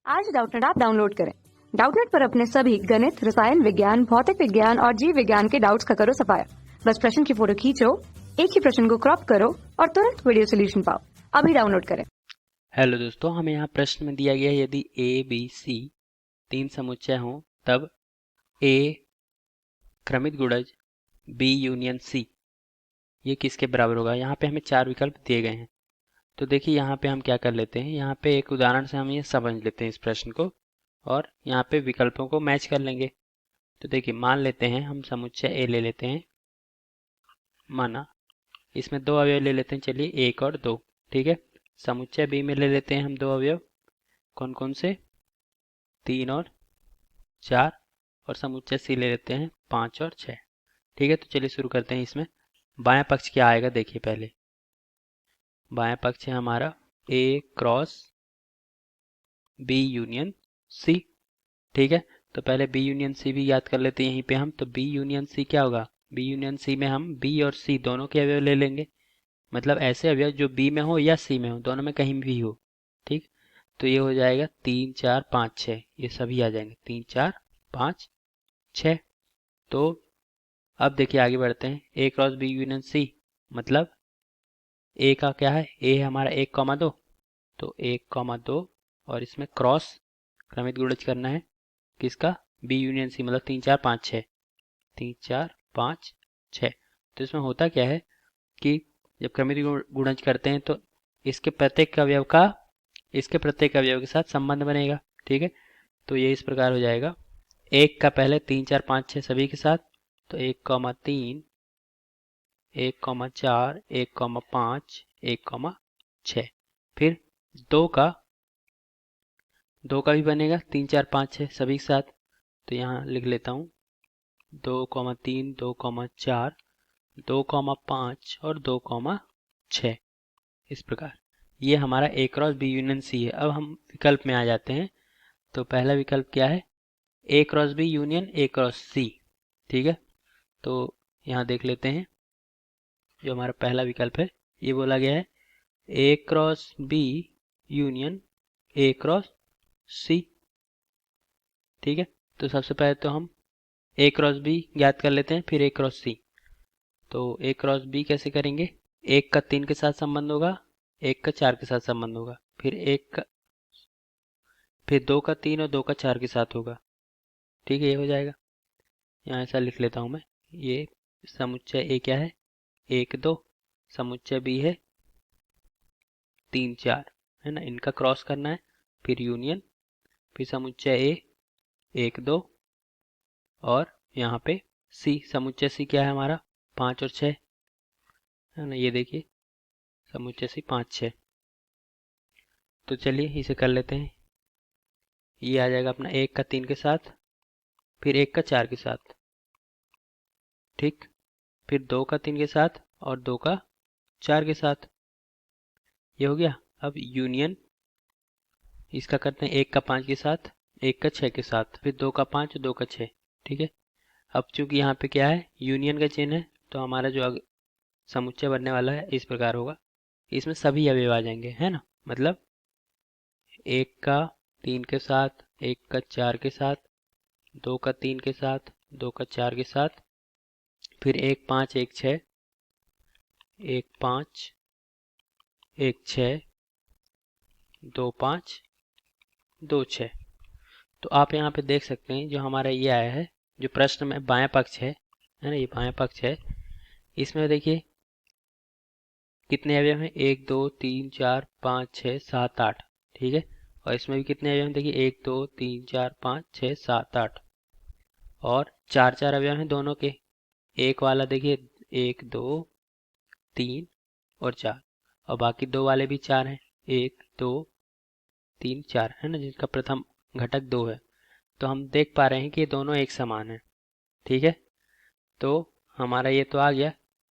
आज Doubtnut app download करें। Doubtnut पर अपने सभी गणित, रसायन विज्ञान, भौतिक विज्ञान और जीव विज्ञान के डाउट्स का करो सफाया। बस प्रश्न की फोटो खींचो, एक ही प्रश्न को क्रॉप करो और तुरंत वीडियो सोल्यूशन पाओ। अभी डाउनलोड करें। हेलो दोस्तों, हमें यहाँ प्रश्न में दिया गया है यदि ए बी सी तीन समुच्चय हों तब ए क्रमित गुणज बी यूनियन सी ये किसके बराबर होगा। यहाँ पे हमें चार विकल्प दिए गए हैं। तो देखिए यहाँ पे हम क्या कर लेते हैं, यहाँ पे एक उदाहरण से हम ये समझ लेते हैं इस प्रश्न को और यहाँ पे विकल्पों को मैच कर लेंगे। तो देखिए मान लेते हैं हम समुच्चय ए ले लेते हैं, माना इसमें दो अवयव ले लेते हैं, चलिए एक और दो, ठीक है। समुच्चय बी में ले लेते हैं हम दो अवयव, कौन कौन से, तीन और चार, और समुच्चय सी ले लेते हैं पाँच और छः, ठीक है। तो चलिए शुरू करते हैं। इसमें बायां पक्ष क्या आएगा, देखिए पहले बायां पक्ष है हमारा ए क्रॉस बी यूनियन सी, ठीक है। तो पहले बी यूनियन सी भी याद कर लेते हैं यहीं पे हम। तो बी यूनियन सी क्या होगा, बी यूनियन सी में हम बी और सी दोनों के अवयव ले लेंगे, मतलब ऐसे अवयव जो बी में हो या सी में हो, दोनों में कहीं भी हो, ठीक। तो ये हो जाएगा तीन चार पाँच छः, ये सभी आ जाएंगे, तीन चार पाँच छः। तो अब देखिए आगे बढ़ते हैं, ए क्रॉस बी यूनियन सी मतलब ए का क्या है, ए है हमारा एक कॉमा दो, तो एक कॉमा दो और इसमें क्रॉस क्रमित गुणज करना है किसका, बी यूनियन सी मतलब तीन चार पाँच छः, तीन चार पाँच छः। तो इसमें होता क्या है कि जब क्रमित गुणज करते हैं तो इसके प्रत्येक अवयव का इसके प्रत्येक अवयव के साथ संबंध बनेगा, ठीक है। तो ये इस प्रकार हो जाएगा, एक का पहले तीन चार पाँच छः सभी के साथ, तो एक कॉमा तीन, एक कॉमा चार, एक कॉमा पाँच, एक कॉमा छः। फिर दो का भी बनेगा तीन चार पाँच छः सभी के साथ, तो यहाँ लिख लेता हूँ दो कॉमा तीन, दो कॉमा चार, दो कॉमा पाँच और दो कॉमा छः, इस प्रकार ये हमारा ए क्रॉस बी यूनियन सी है। अब हम विकल्प में आ जाते हैं। तो पहला विकल्प क्या है, A cross B union A cross C, ठीक है। तो यहाँ देख लेते हैं, जो हमारा पहला विकल्प है ये बोला गया है A cross B union A cross C, ठीक है। तो सबसे पहले तो हम ए क्रॉस बी ज्ञात कर लेते हैं, फिर ए क्रॉस सी। तो ए क्रॉस बी कैसे करेंगे, एक का तीन के साथ संबंध होगा, एक का चार के साथ संबंध होगा, फिर दो का तीन और दो का चार के साथ होगा, ठीक है। ये हो जाएगा, यहाँ ऐसा लिख लेता हूँ मैं, ये समुच्चय ए क्या है, एक दो, समुच्चय बी है तीन चार, है ना, इनका क्रॉस करना है, फिर यूनियन, फिर समुच्चय ए एक दो, और यहाँ पे सी, समुच्चय सी क्या है हमारा पाँच और छः, है ना, ये देखिए समुच्चय सी पाँच छः। तो चलिए इसे कर लेते हैं, ये आ जाएगा अपना एक का तीन के साथ, फिर एक का चार के साथ, ठीक, फिर दो का तीन के साथ और दो का चार के साथ, ये हो गया। अब यूनियन इसका करते हैं एक का पाँच के साथ, एक का छः के साथ, फिर दो का पाँच और दो का छः, ठीक है। अब चूंकि यहाँ पे क्या है, यूनियन का चिन्ह है, तो हमारा जो समुच्चय बनने वाला है इस प्रकार होगा, इसमें सभी अवयव आ जाएंगे, है ना, मतलब एक का तीन के साथ, एक का चार के साथ, दो का तीन के साथ, दो का चार के साथ, फिर एक पाँच एक छः, एक पाँच एक छः, दो पाँच दो छः। तो आप यहाँ पे देख सकते हैं जो हमारा ये आया है, जो प्रश्न में बायां पक्ष है ना, ये बायां पक्ष है, इसमें देखिए कितने अवयव हैं, एक दो तीन चार पाँच छः सात आठ, ठीक है। और इसमें भी कितने अवयव हैं, देखिए एक दो तीन चार पाँच छः सात आठ, और चार चार अवयव हैं दोनों के, एक वाला देखिए एक दो तीन और चार, और बाकी दो वाले भी चार हैं, एक दो तीन चार, है ना, जिसका प्रथम घटक दो है। तो हम देख पा रहे हैं कि ये दोनों एक समान है, ठीक है। तो हमारा ये तो आ गया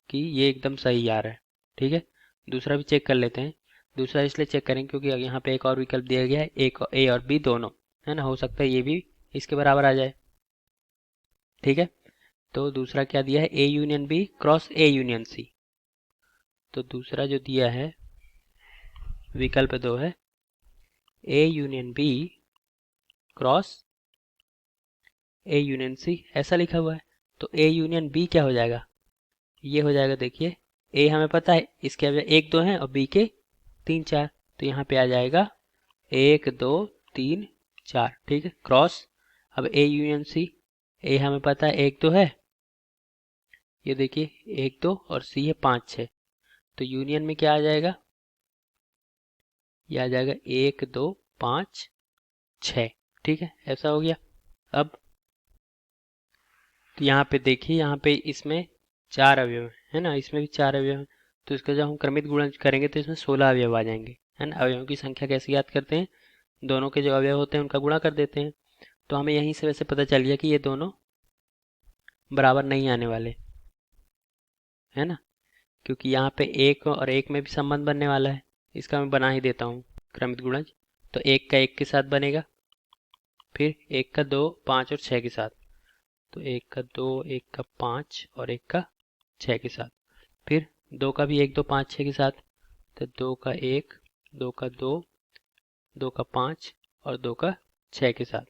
कि ये एकदम सही आ रहा है, ठीक है। दूसरा भी चेक कर लेते हैं। दूसरा इसलिए चेक करेंगे क्योंकि यहाँ पे एक और विकल्प दिया गया है, एक ए और बी दोनों, है ना, हो सकता है ये भी इसके बराबर आ जाए, ठीक है। तो दूसरा क्या दिया है, A union B cross A union C. तो दूसरा जो दिया है विकल्प दो है A union B cross A union C, ऐसा लिखा हुआ है। तो ए यूनियन बी क्या हो जाएगा, ये हो जाएगा, देखिए ए हमें पता है, इसके अब 1 2 हैं और बी के 3 4, तो यहाँ पे आ जाएगा 1 2 3 4, ठीक है। क्रॉस अब ए यूनियन सी, ए हमें पता है 1 2 है, ये देखिए 1 2 और सी है 5 6, तो यूनियन में क्या आ जाएगा, ये आ जाएगा 1 2 5 6, ठीक है, ऐसा हो गया। अब तो यहाँ पे देखिए, यहाँ पे इसमें 4 अवयव है ना, इसमें भी 4 अवयव हैं, तो इसका जब हम क्रमित गुणन करेंगे तो इसमें 16 अवयव आ जाएंगे, है ना। अवयवों की संख्या कैसे याद करते हैं, दोनों के जो अवयव होते हैं उनका गुणा कर देते हैं। तो हमें यहीं से वैसे पता चल गया कि ये दोनों बराबर नहीं आने वाले, है ना, क्योंकि यहाँ पे 1 और 1 में भी संबंध बनने वाला है। इसका मैं बना ही देता हूँ क्रमित गुणज। तो 1 का 1 के साथ बनेगा, फिर 1 का 2 5 और 6 के साथ, तो 1 का 2 1 का 5 और 1 का 6 के साथ, फिर 2 का भी 1 2 5 6 के साथ, तो 2 का 1 2 का 2 2 का 5 और 2 का 6 के साथ,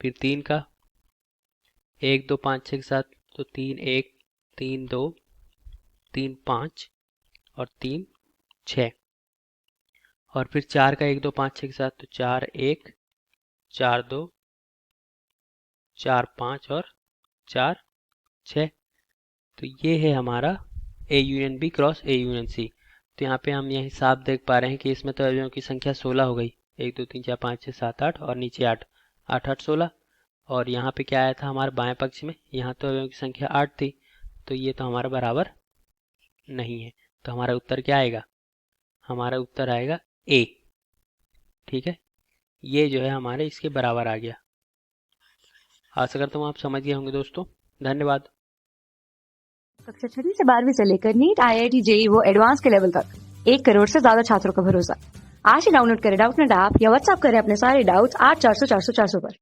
फिर 3 का 1 2 5 6 के साथ, तो 3 1 3 2 3 5 और 3 6, और फिर 4 का 1 2 5 6 के साथ, तो 4 1 4 2 4 5 और 4 6। तो ये है हमारा A union B cross A union C. तो यहाँ पे हम यही साफ देख पा रहे हैं कि इसमें तो अवयवों की संख्या 16 हो गई, 1 2 3 4 5 6 7 8 और नीचे 8 8 8 16, और यहाँ पे क्या आया था हमारे बाएं पक्ष में, यहाँ तो अवयवों की संख्या 8 थी, तो ये तो हमारा बराबर नहीं है। तो हमारा उत्तर क्या आएगा, हमारा उत्तर आएगा ए, ठीक है। ये जो है हमारे इसके बराबर आ गया। आशा करता हूँ आप समझ गए होंगे दोस्तों, धन्यवाद। कक्षा 6वीं से 12वीं से लेकर नीट IIT JEE वो एडवांस के लेवल तक 1 करोड़ से ज्यादा छात्रों का भरोसा। आज ही डाउनलोड करें डाउटनेट ऐप या व्हाट्सएप करें अपने सारे डाउट्स 8400 400 400 पर।